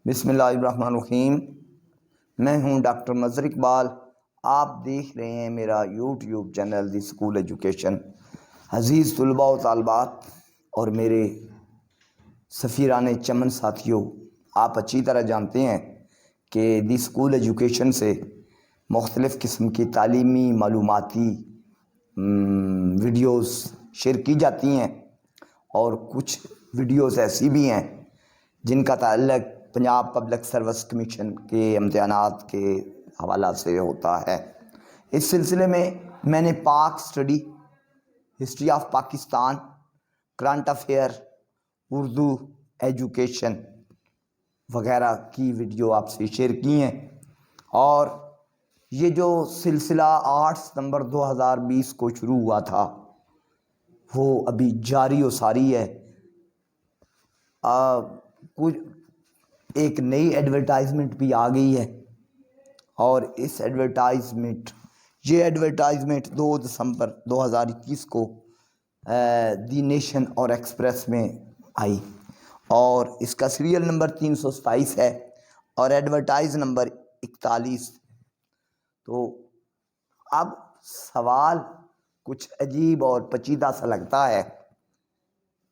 بسم اللہ الرحمن الرحیم۔ میں ہوں ڈاکٹر مظہر اقبال۔ آپ دیکھ رہے ہیں میرا YouTube channel the school education. عزیز طلباء و طالبات اور میرے سفیران چمن ساتھیوں، آپ اچھی طرح جانتے ہیں کہ دی اسکول ایجوکیشن سے مختلف قسم کی تعلیمی معلوماتی ویڈیوز شیئر کی جاتی ہیں، اور کچھ ویڈیوز ایسی بھی ہیں جن کا تعلق پنجاب پبلک سروس کمیشن کے امتحانات کے حوالہ سے ہوتا ہے۔ اس سلسلے میں نے پاک study, history of Pakistan, current affair, Urdu education وغیرہ کی ویڈیو آپ سے شیئر کی ہیں، اور یہ جو سلسلہ 8 ستمبر 2020 کو شروع ہوا تھا وہ ابھی جاری و ساری ہے۔ کچھ ایک نئی ایڈورٹائزمنٹ بھی آ گئی ہے، اور اس یہ ایڈورٹائزمنٹ 2 دسمبر 2021 کو دی نیشن اور ایکسپریس میں آئی، اور اس کا سیریل نمبر 327 ہے اور ایڈورٹائز نمبر 41۔ تو اب سوال کچھ عجیب اور پیچیدہ سا لگتا ہے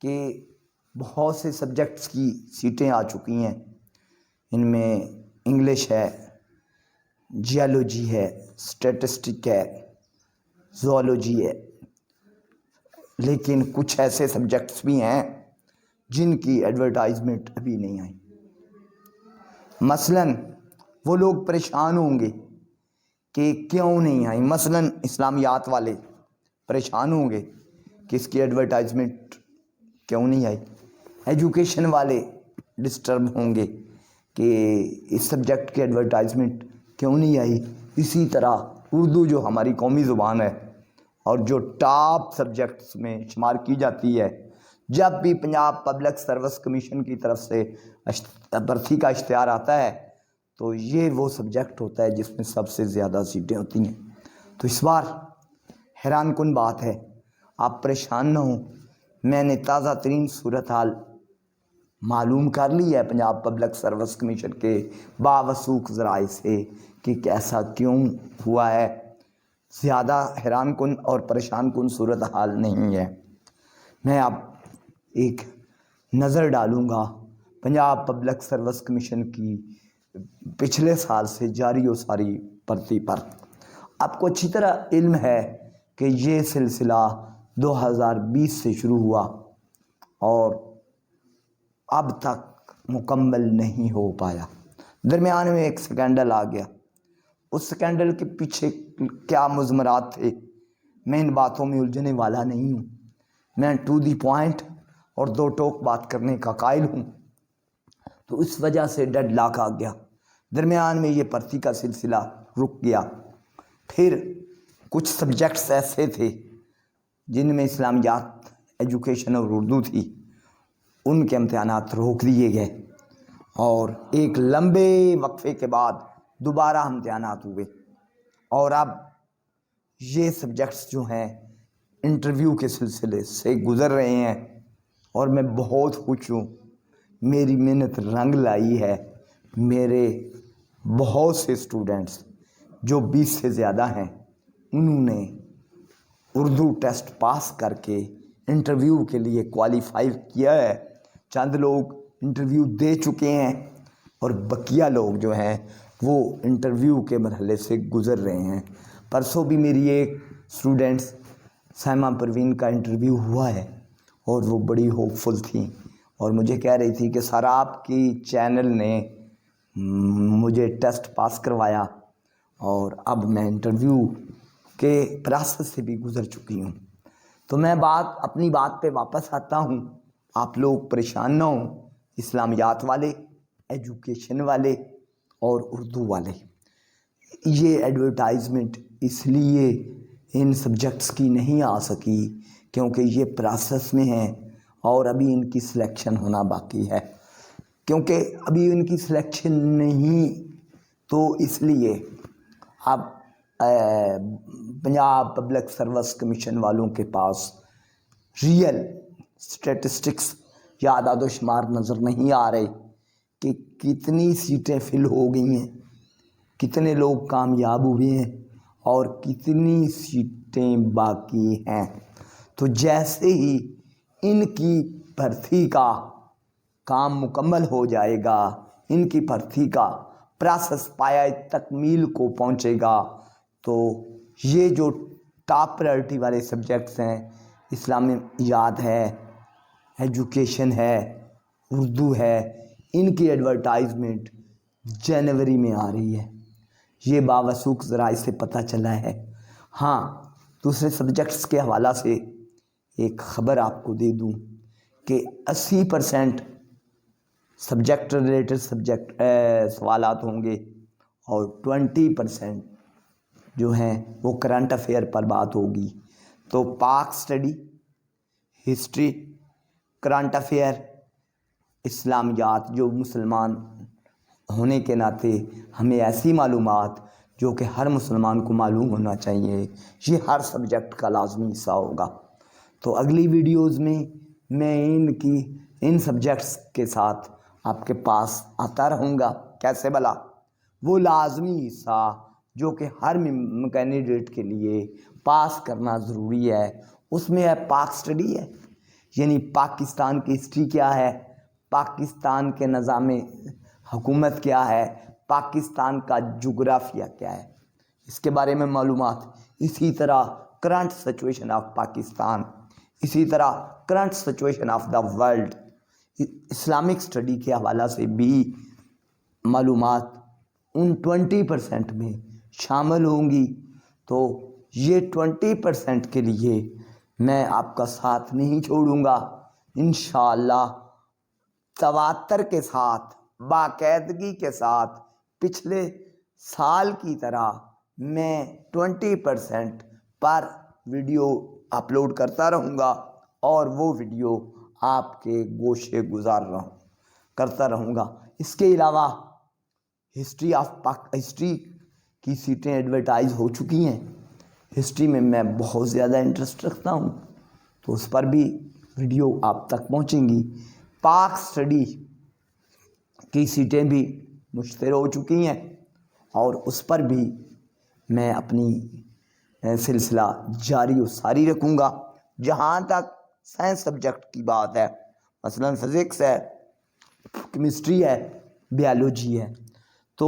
کہ بہت سے سبجیکٹس کی سیٹیں آ چکی ہیں، ان میں انگلش ہے، جیولوجی ہے، اسٹیٹسٹک ہے، زوالوجی ہے، لیکن کچھ ایسے سبجیکٹس بھی ہیں جن کی ایڈورٹائزمنٹ ابھی نہیں آئی۔ مثلاً وہ لوگ پریشان ہوں گے کہ کیوں نہیں آئی، مثلاً اسلامیات والے پریشان ہوں گے کہ اس کی ایڈورٹائزمنٹ کیوں نہیں آئی، ایجوکیشن والے ڈسٹرب ہوں گے کہ اس سبجیکٹ کی ایڈورٹائزمنٹ کیوں نہیں آئی۔ اسی طرح اردو جو ہماری قومی زبان ہے اور جو ٹاپ سبجیکٹس میں شمار کی جاتی ہے، جب بھی پنجاب پبلک سروس کمیشن کی طرف سے بھرتی کا اشتہار آتا ہے تو یہ وہ سبجیکٹ ہوتا ہے جس میں سب سے زیادہ سیٹیں ہوتی ہیں۔ تو اس بار حیران کن بات ہے، آپ پریشان نہ ہوں، میں نے تازہ ترین صورتحال معلوم کر لی ہے پنجاب پبلک سروس کمیشن کے باوثوق ذرائع سے کہ ایسا کیوں ہوا ہے۔ زیادہ حیران کن اور پریشان کن صورتحال نہیں ہے۔ میں اب ایک نظر ڈالوں گا پنجاب پبلک سروس کمیشن کی پچھلے سال سے جاری و ساری بھرتی پر۔ آپ کو اچھی طرح علم ہے کہ یہ سلسلہ 2020 سے شروع ہوا اور اب تک مکمل نہیں ہو پایا۔ درمیان میں ایک سکینڈل آ گیا، اس سکینڈل کے پیچھے کیا مضمرات تھے میں ان باتوں میں الجھنے والا نہیں ہوں، میں ٹو دی پوائنٹ اور 2 ٹوک بات کرنے کا قائل ہوں۔ تو اس وجہ سے ڈیڈ لاک آ گیا، درمیان میں یہ بھرتی کا سلسلہ رک گیا۔ پھر کچھ سبجیکٹس ایسے تھے جن میں اسلامیات، ایجوکیشن اور اردو تھی، ان کے امتحانات روک دیے گئے، اور ایک لمبے وقفے کے بعد دوبارہ امتحانات ہوئے، اور اب یہ سبجیکٹس جو ہیں انٹرویو کے سلسلے سے گزر رہے ہیں، اور میں بہت خوش ہوں، میری محنت رنگ لائی ہے۔ میرے بہت سے اسٹوڈنٹس جو 20 سے زیادہ ہیں، انہوں نے اردو ٹیسٹ پاس کر کے انٹرویو کے لیے کوالیفائی کیا ہے۔ چند لوگ انٹرویو دے چکے ہیں، اور بقیہ لوگ جو ہیں وہ انٹرویو کے مرحلے سے گزر رہے ہیں۔ پرسوں بھی میری ایک اسٹوڈنٹس سائمہ پروین کا انٹرویو ہوا ہے، اور وہ بڑی ہوپ فل تھیں، اور مجھے کہہ رہی تھی کہ سر آپ کی چینل نے مجھے ٹیسٹ پاس کروایا، اور اب میں انٹرویو کے پروسیس سے بھی گزر چکی ہوں۔ تو میں اپنی بات پہ واپس آتا ہوں، آپ لوگ پریشان نہ ہوں، اسلامیات والے، ایجوکیشن والے اور اردو والے۔ یہ ایڈورٹائزمنٹ اس لیے ان سبجیکٹس کی نہیں آ سکی کیونکہ یہ پروسیس میں ہیں، اور ابھی ان کی سلیکشن ہونا باقی ہے۔ کیونکہ ابھی ان کی سلیکشن نہیں، تو اس لیے اب پنجاب پبلک سروس کمیشن والوں کے پاس ریئل اسٹیٹسٹکس یا اعداد و شمار نظر نہیں آ رہے کہ کتنی سیٹیں فل ہو گئی ہیں، کتنے لوگ کامیاب ہوئے ہیں اور کتنی سیٹیں باقی ہیں۔ تو جیسے ہی ان کی بھرتی کا کام مکمل ہو جائے گا، ان کی بھرتی کا پروسیس پایہ تکمیل کو پہنچے گا، تو یہ جو ٹاپ پرائرٹی والے سبجیکٹس ہیں، اسلامیات ہے، ایجوکیشن ہے، اردو ہے، ان کی ایڈورٹائزمنٹ جنوری میں آ رہی ہے۔ یہ باوثوق ذرائع سے پتہ چلا ہے۔ ہاں، دوسرے سبجیکٹس کے حوالہ سے ایک خبر آپ کو دے دوں کہ 80% سبجیکٹ ریلیٹڈ سوالات ہوں گے اور 20% جو ہیں وہ کرنٹ افیئر پر بات ہوگی۔ تو پاک اسٹڈی، ہسٹری، کرنٹ افیئر، اسلامیات، جو مسلمان ہونے کے ناطے ہمیں ایسی معلومات جو کہ ہر مسلمان کو معلوم ہونا چاہیے، یہ ہر سبجیکٹ کا لازمی حصہ ہوگا۔ تو اگلی ویڈیوز میں ان سبجیکٹس کے ساتھ آپ کے پاس آتا رہوں گا۔ کیسے بھلا؟ وہ لازمی حصہ جو کہ ہر کینڈیڈیٹ کے لیے پاس کرنا ضروری ہے، اس میں ہے پاک اسٹڈی ہے، یعنی پاکستان کی ہسٹری کیا ہے، پاکستان کے نظام حکومت کیا ہے، پاکستان کا جغرافیہ کیا ہے، اس کے بارے میں معلومات۔ اسی طرح کرنٹ سچویشن آف پاکستان، اسی طرح current situation of the world, Islamic study کے حوالہ سے بھی معلومات ان 20% میں شامل ہوں گی۔ تو یہ 20% کے لیے میں آپ کا ساتھ نہیں چھوڑوں گا، انشاءاللہ تواتر کے ساتھ، باقاعدگی کے ساتھ، پچھلے سال کی طرح میں 20% پر ویڈیو اپلوڈ کرتا رہوں گا اور وہ ویڈیو آپ کے گوشے گزار کرتا رہوں گا۔ اس کے علاوہ ہسٹری کی سیٹیں ایڈورٹائز ہو چکی ہیں، ہسٹری میں بہت زیادہ انٹرسٹ رکھتا ہوں، تو اس پر بھی ویڈیو آپ تک پہنچیں گی۔ پاک اسٹڈی کی سیٹیں بھی مشتہر ہو چکی ہیں اور اس پر بھی میں اپنی سلسلہ جاری و ساری رکھوں گا۔ جہاں تک سائنس سبجیکٹ کی بات ہے، مثلاً فزکس ہے، کیمسٹری ہے، بیالوجی ہے، تو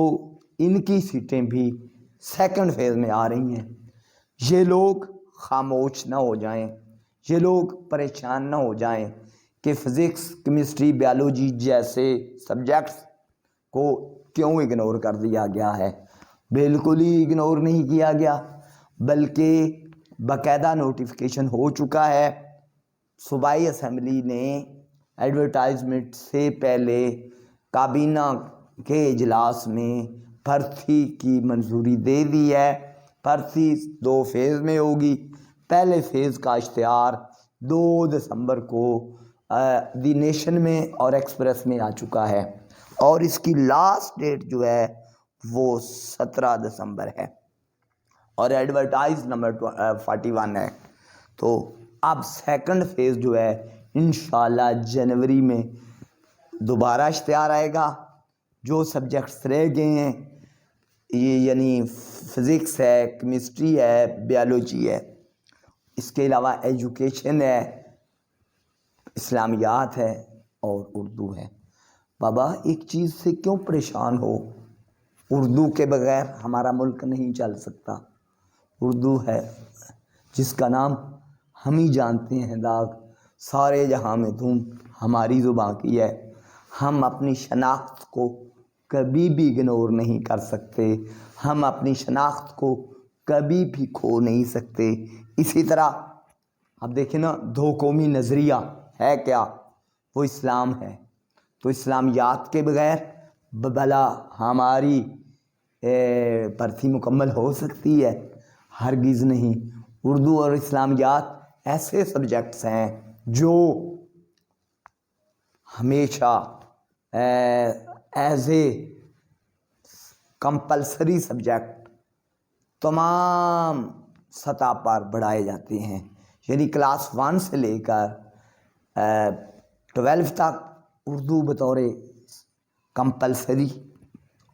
ان کی سیٹیں بھی سیکنڈ فیز میں آ رہی ہیں۔ یہ لوگ خاموش نہ ہو جائیں، یہ لوگ پریشان نہ ہو جائیں کہ فزکس، کیمسٹری، بیالوجی جیسے سبجیکٹس کو کیوں اگنور کر دیا گیا ہے۔ بالکل ہی اگنور نہیں کیا گیا، بلکہ باقاعدہ نوٹیفیکیشن ہو چکا ہے۔ صوبائی اسمبلی نے ایڈورٹائزمنٹ سے پہلے کابینہ کے اجلاس میں بھرتی کی منظوری دے دی ہے۔ بھرتی 2 فیز میں ہوگی۔ پہلے فیز کا اشتہار 2 دسمبر کو دی نیشن میں اور ایکسپریس میں آ چکا ہے، اور اس کی لاسٹ ڈیٹ جو ہے وہ 17 دسمبر ہے، اور ایڈورٹائز نمبر 41 ہے۔ تو اب سیکنڈ فیز جو ہے انشاءاللہ جنوری میں دوبارہ اشتہار آئے گا۔ جو سبجیکٹس رہ گئے ہیں، یہ یعنی فزکس ہے، کیمسٹری ہے، بیالوجی ہے، اس کے علاوہ ایجوکیشن ہے، اسلامیات ہے اور اردو ہے۔ بابا ایک چیز سے کیوں پریشان ہو؟ اردو کے بغیر ہمارا ملک نہیں چل سکتا۔ اردو ہے جس کا نام ہم ہی جانتے ہیں، داغ سارے جہاں میں دھوم ہماری زبان کی ہے۔ ہم اپنی شناخت کو کبھی بھی اگنور نہیں کر سکتے، ہم اپنی شناخت کو کبھی بھی کھو نہیں سکتے۔ اسی طرح اب دیکھیں نا، دو قومی نظریہ ہے کیا؟ وہ اسلام ہے۔ تو اسلامیات کے بغیر بھلا ہماری بھرتی مکمل ہو سکتی ہے؟ ہرگز نہیں۔ اردو اور اسلامیات ایسے سبجیکٹس ہیں جو ہمیشہ ایز اے کمپلسری سبجیکٹ تمام سطح پر پڑھائے جاتے ہیں، یعنی کلاس 1 سے لے کر 12 تک اردو بطور کمپلسری،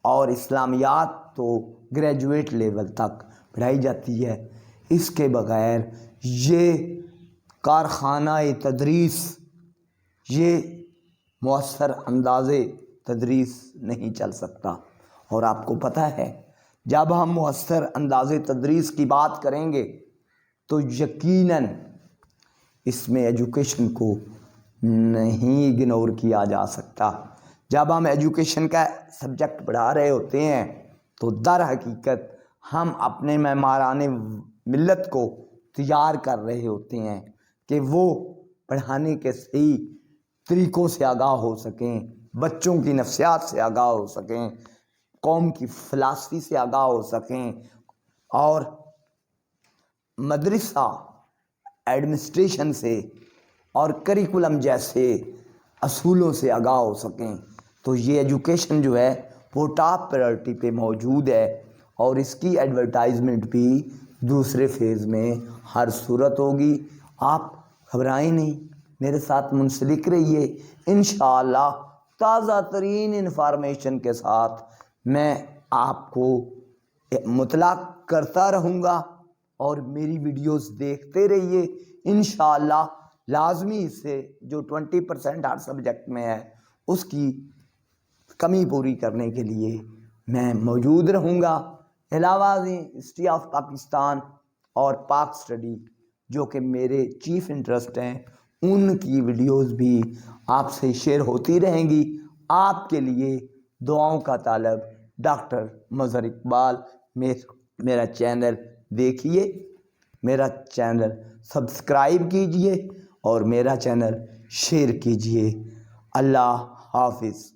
اور اسلامیات تو گریجویٹ لیول تک پڑھائی جاتی ہے۔ اس کے بغیر یہ کارخانہ تدریس، یہ مؤثر انداز تدریس نہیں چل سکتا۔ اور آپ کو پتہ ہے جب ہم مؤثر انداز تدریس کی بات کریں گے تو یقیناً اس میں ایجوکیشن کو نہیں اگنور کیا جا سکتا۔ جب ہم ایجوکیشن کا سبجیکٹ پڑھا رہے ہوتے ہیں تو در حقیقت ہم اپنے معماران ملت کو تیار کر رہے ہوتے ہیں کہ وہ پڑھانے کے صحیح طریقوں سے آگاہ ہو سکیں، بچوں کی نفسیات سے آگاہ ہو سکیں، قوم کی فلسفی سے آگاہ ہو سکیں، اور مدرسہ ایڈمنسٹریشن سے اور کریکولم جیسے اصولوں سے آگاہ ہو سکیں۔ تو یہ ایجوکیشن جو ہے وہ ٹاپ پریورٹی پہ موجود ہے، اور اس کی ایڈورٹائزمنٹ بھی دوسرے فیز میں ہر صورت ہوگی۔ آپ گھبرائیں نہیں، میرے ساتھ منسلک رہیے، انشاءاللہ تازہ ترین انفارمیشن کے ساتھ میں آپ کو مطلع کرتا رہوں گا، اور میری ویڈیوز دیکھتے رہیے۔ انشاءاللہ لازمی سے جو 20% ہر سبجیکٹ میں ہے اس کی کمی پوری کرنے کے لیے میں موجود رہوں گا۔ علاوہ ازیں ہسٹری آف پاکستان اور پاک اسٹڈی جو کہ میرے چیف انٹرسٹ ہیں، ان کی ویڈیوز بھی آپ سے شیئر ہوتی رہیں گی۔ آپ کے لیے دعاؤں کا طالب ڈاکٹر مظہر اقبال۔ میرا چینل دیکھیے، میرا چینل سبسکرائب کیجئے اور میرا چینل شیئر کیجئے۔ اللہ حافظ۔